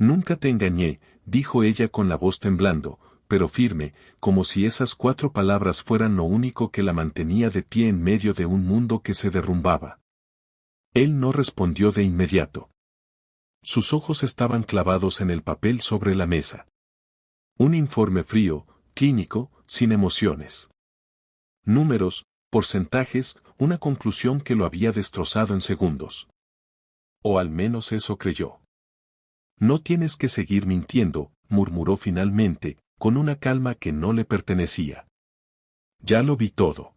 Nunca te engañé, dijo ella con la voz temblando, pero firme, como si esas 4 palabras fueran lo único que la mantenía de pie en medio de un mundo que se derrumbaba. Él no respondió de inmediato. Sus ojos estaban clavados en el papel sobre la mesa. Un informe frío, clínico, sin emociones. Números, porcentajes, una conclusión que lo había destrozado en segundos. O al menos eso creyó. No tienes que seguir mintiendo, murmuró finalmente, con una calma que no le pertenecía. Ya lo vi todo.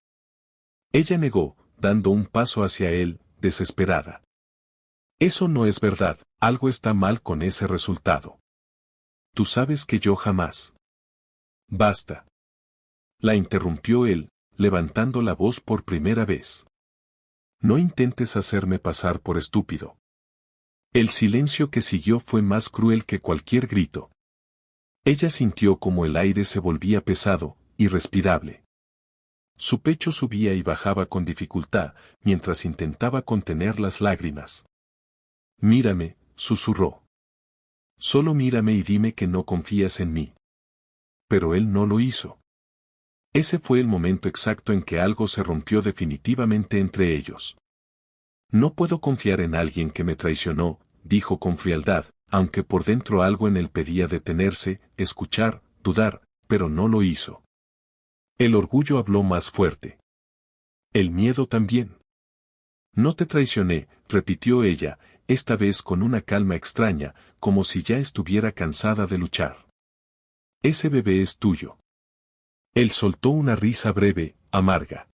Ella negó, dando un paso hacia él, desesperada. Eso no es verdad, algo está mal con ese resultado. Tú sabes que yo jamás. Basta. La interrumpió él, levantando la voz por primera vez. No intentes hacerme pasar por estúpido. El silencio que siguió fue más cruel que cualquier grito. Ella sintió como el aire se volvía pesado, irrespirable. Su pecho subía y bajaba con dificultad, mientras intentaba contener las lágrimas. Mírame, susurró. Solo mírame y dime que no confías en mí. Pero él no lo hizo. Ese fue el momento exacto en que algo se rompió definitivamente entre ellos. No puedo confiar en alguien que me traicionó, dijo con frialdad, aunque por dentro algo en él pedía detenerse, escuchar, dudar, pero no lo hizo. El orgullo habló más fuerte. El miedo también. No te traicioné, repitió ella, esta vez con una calma extraña, como si ya estuviera cansada de luchar. Ese bebé es tuyo. Él soltó una risa breve, amarga.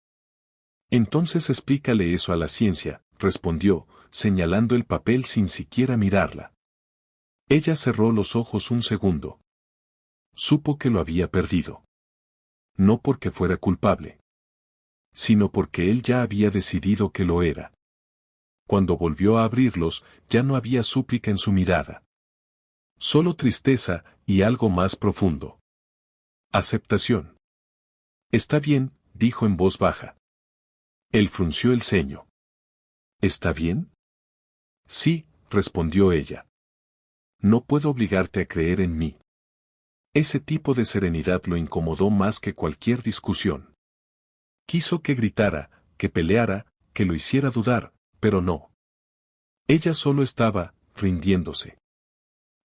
Entonces explícale eso a la ciencia, respondió, señalando el papel sin siquiera mirarla. Ella cerró los ojos un segundo. Supo que lo había perdido. No porque fuera culpable, sino porque él ya había decidido que lo era. Cuando volvió a abrirlos, ya no había súplica en su mirada. Solo tristeza y algo más profundo. Aceptación. Está bien, dijo en voz baja. Él frunció el ceño. ¿Está bien? Sí, respondió ella. No puedo obligarte a creer en mí. Ese tipo de serenidad lo incomodó más que cualquier discusión. Quiso que gritara, que peleara, que lo hiciera dudar, pero no. Ella solo estaba, rindiéndose.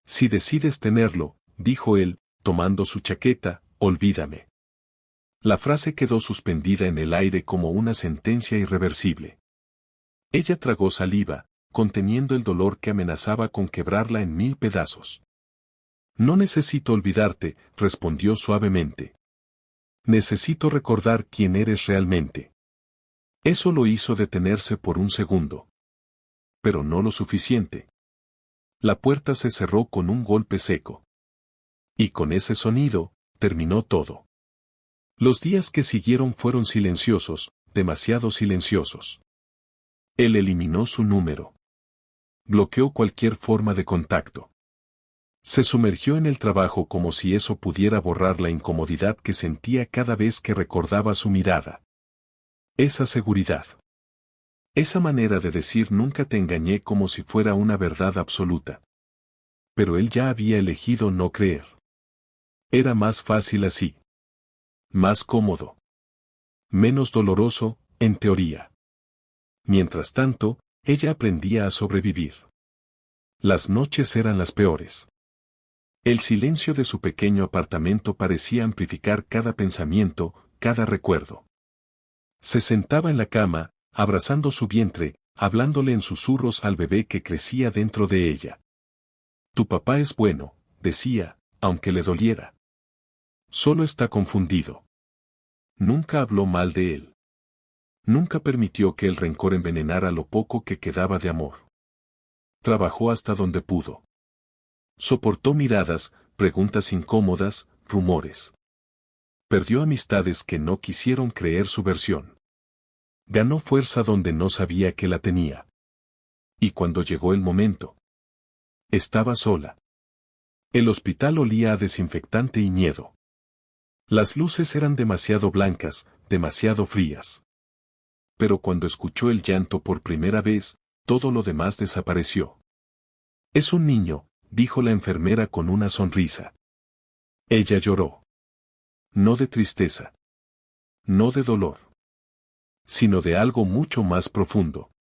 Si decides tenerlo, dijo él, tomando su chaqueta, olvídame. La frase quedó suspendida en el aire como una sentencia irreversible. Ella tragó saliva, conteniendo el dolor que amenazaba con quebrarla en 1000 pedazos. No necesito olvidarte, respondió suavemente. Necesito recordar quién eres realmente. Eso lo hizo detenerse por un segundo. Pero no lo suficiente. La puerta se cerró con un golpe seco. Y con ese sonido, terminó todo. Los días que siguieron fueron silenciosos, demasiado silenciosos. Él eliminó su número. Bloqueó cualquier forma de contacto. Se sumergió en el trabajo como si eso pudiera borrar la incomodidad que sentía cada vez que recordaba su mirada. Esa seguridad. Esa manera de decir nunca te engañé como si fuera una verdad absoluta. Pero él ya había elegido no creer. Era más fácil así. Más cómodo. Menos doloroso, en teoría. Mientras tanto, ella aprendía a sobrevivir. Las noches eran las peores. El silencio de su pequeño apartamento parecía amplificar cada pensamiento, cada recuerdo. Se sentaba en la cama, abrazando su vientre, hablándole en susurros al bebé que crecía dentro de ella. Tu papá es bueno, decía, aunque le doliera. Solo está confundido. Nunca habló mal de él. Nunca permitió que el rencor envenenara lo poco que quedaba de amor. Trabajó hasta donde pudo. Soportó miradas, preguntas incómodas, rumores. Perdió amistades que no quisieron creer su versión. Ganó fuerza donde no sabía que la tenía. Y cuando llegó el momento, estaba sola. El hospital olía a desinfectante y miedo. Las luces eran demasiado blancas, demasiado frías. Pero cuando escuchó el llanto por primera vez, todo lo demás desapareció. Es un niño, dijo la enfermera con una sonrisa. Ella lloró. No de tristeza. No de dolor. Sino de algo mucho más profundo.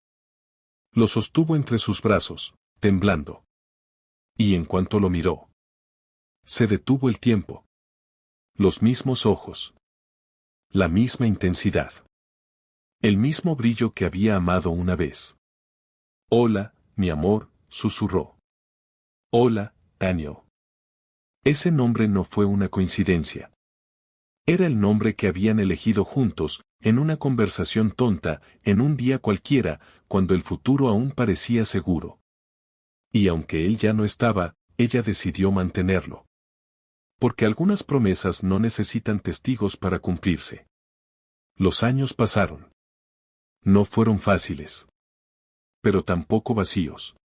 Lo sostuvo entre sus brazos, temblando. Y en cuanto lo miró, se detuvo el tiempo. Los mismos ojos. La misma intensidad. El mismo brillo que había amado una vez. Hola, mi amor, susurró. Hola, Daniel. Ese nombre no fue una coincidencia. Era el nombre que habían elegido juntos, en una conversación tonta, en un día cualquiera, cuando el futuro aún parecía seguro. Y aunque él ya no estaba, ella decidió mantenerlo. Porque algunas promesas no necesitan testigos para cumplirse. Los años pasaron. No fueron fáciles. Pero tampoco vacíos.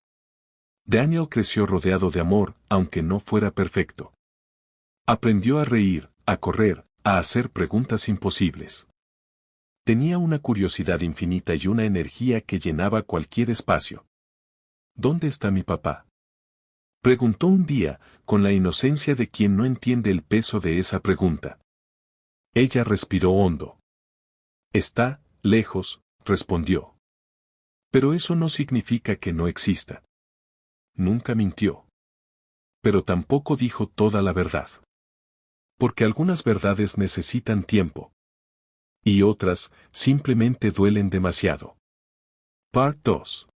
Daniel creció rodeado de amor, aunque no fuera perfecto. Aprendió a reír, a correr, a hacer preguntas imposibles. Tenía una curiosidad infinita y una energía que llenaba cualquier espacio. ¿Dónde está mi papá?, preguntó un día, con la inocencia de quien no entiende el peso de esa pregunta. Ella respiró hondo. Está lejos, respondió. Pero eso no significa que no exista. Nunca mintió. Pero tampoco dijo toda la verdad. Porque algunas verdades necesitan tiempo. Y otras, simplemente duelen demasiado. Part 2.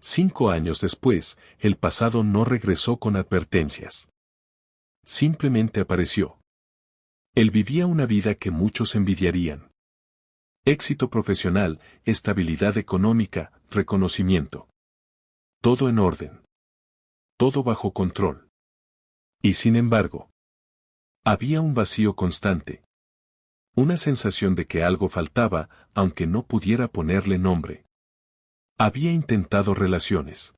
5 años después, el pasado no regresó con advertencias. Simplemente apareció. Él vivía una vida que muchos envidiarían. Éxito profesional, estabilidad económica, reconocimiento. Todo en orden. Todo bajo control. Y sin embargo, había un vacío constante. Una sensación de que algo faltaba, aunque no pudiera ponerle nombre. Había intentado relaciones.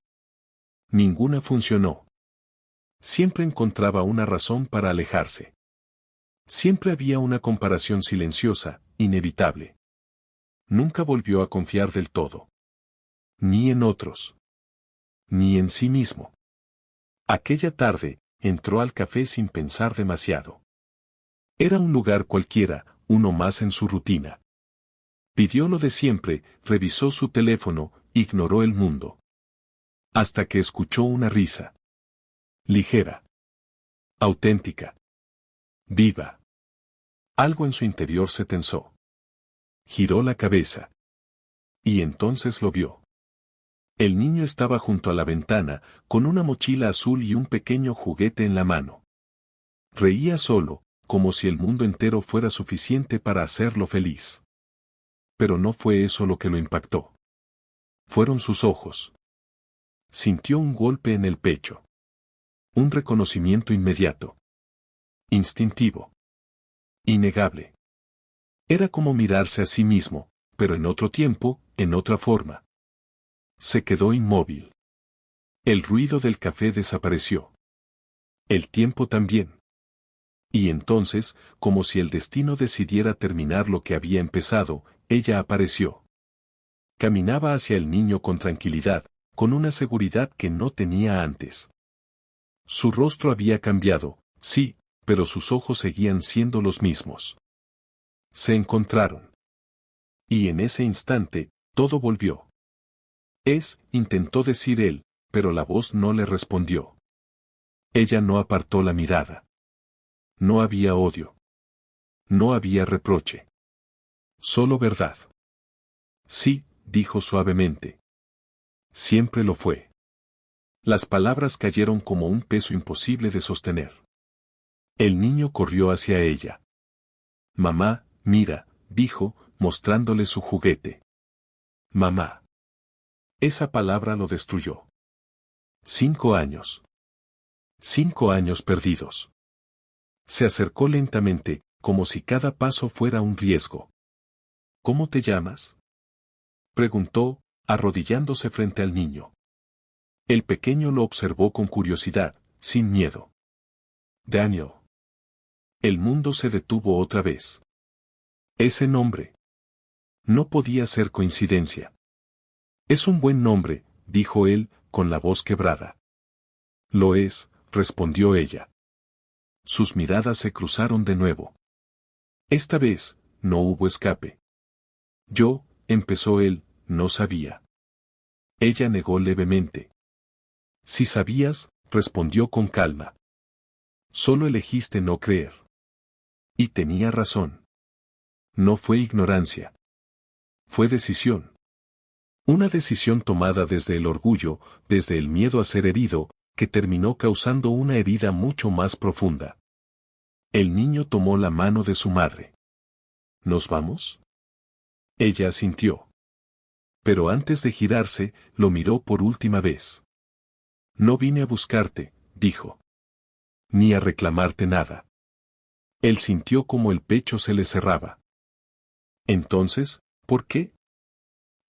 Ninguna funcionó. Siempre encontraba una razón para alejarse. Siempre había una comparación silenciosa, inevitable. Nunca volvió a confiar del todo. Ni en otros. Ni en sí mismo. Aquella tarde, entró al café sin pensar demasiado. Era un lugar cualquiera, uno más en su rutina. Pidió lo de siempre, revisó su teléfono, ignoró el mundo. Hasta que escuchó una risa. Ligera. Auténtica. Viva. Algo en su interior se tensó. Giró la cabeza. Y entonces lo vio. El niño estaba junto a la ventana, con una mochila azul y un pequeño juguete en la mano. Reía solo, como si el mundo entero fuera suficiente para hacerlo feliz. Pero no fue eso lo que lo impactó. Fueron sus ojos. Sintió un golpe en el pecho. Un reconocimiento inmediato. Instintivo. Innegable. Era como mirarse a sí mismo, pero en otro tiempo, en otra forma. Se quedó inmóvil. El ruido del café desapareció. El tiempo también. Y entonces, como si el destino decidiera terminar lo que había empezado, ella apareció. Caminaba hacia el niño con tranquilidad, con una seguridad que no tenía antes. Su rostro había cambiado, sí, pero sus ojos seguían siendo los mismos. Se encontraron. Y en ese instante, todo volvió. Intentó decir él, pero la voz no le respondió. Ella no apartó la mirada. No había odio. No había reproche. Solo verdad. Sí, dijo suavemente. Siempre lo fue. Las palabras cayeron como un peso imposible de sostener. El niño corrió hacia ella. Mamá, mira, dijo, mostrándole su juguete. Mamá. Esa palabra lo destruyó. 5 años. 5 años perdidos. Se acercó lentamente, como si cada paso fuera un riesgo. ¿Cómo te llamas?, preguntó, arrodillándose frente al niño. El pequeño lo observó con curiosidad, sin miedo. Daniel. El mundo se detuvo otra vez. Ese nombre. No podía ser coincidencia. Es un buen nombre, dijo él, con la voz quebrada. Lo es, respondió ella. Sus miradas se cruzaron de nuevo. Esta vez, no hubo escape. Yo, empezó él, no sabía. Ella negó levemente. Si sabías, respondió con calma. Solo elegiste no creer. Y tenía razón. No fue ignorancia. Fue decisión. Una decisión tomada desde el orgullo, desde el miedo a ser herido, que terminó causando una herida mucho más profunda. El niño tomó la mano de su madre. ¿Nos vamos? Ella asintió. Pero antes de girarse, lo miró por última vez. No vine a buscarte, dijo. Ni a reclamarte nada. Él sintió como el pecho se le cerraba. Entonces, ¿por qué?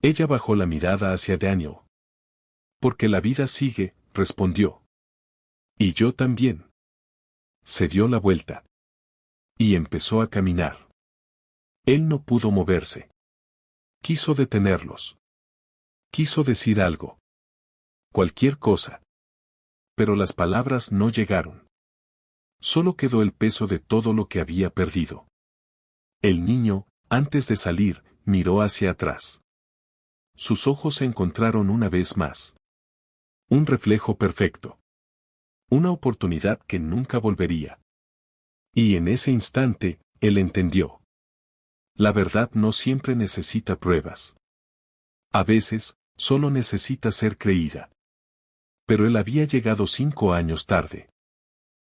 Ella bajó la mirada hacia Daniel. Porque la vida sigue, respondió. Y yo también. Se dio la vuelta. Y empezó a caminar. Él no pudo moverse. Quiso detenerlos. Quiso decir algo. Cualquier cosa. Pero las palabras no llegaron. Solo quedó el peso de todo lo que había perdido. El niño, antes de salir, miró hacia atrás. Sus ojos se encontraron una vez más. Un reflejo perfecto. Una oportunidad que nunca volvería. Y en ese instante, él entendió. La verdad no siempre necesita pruebas. A veces, solo necesita ser creída. Pero él había llegado 5 años tarde.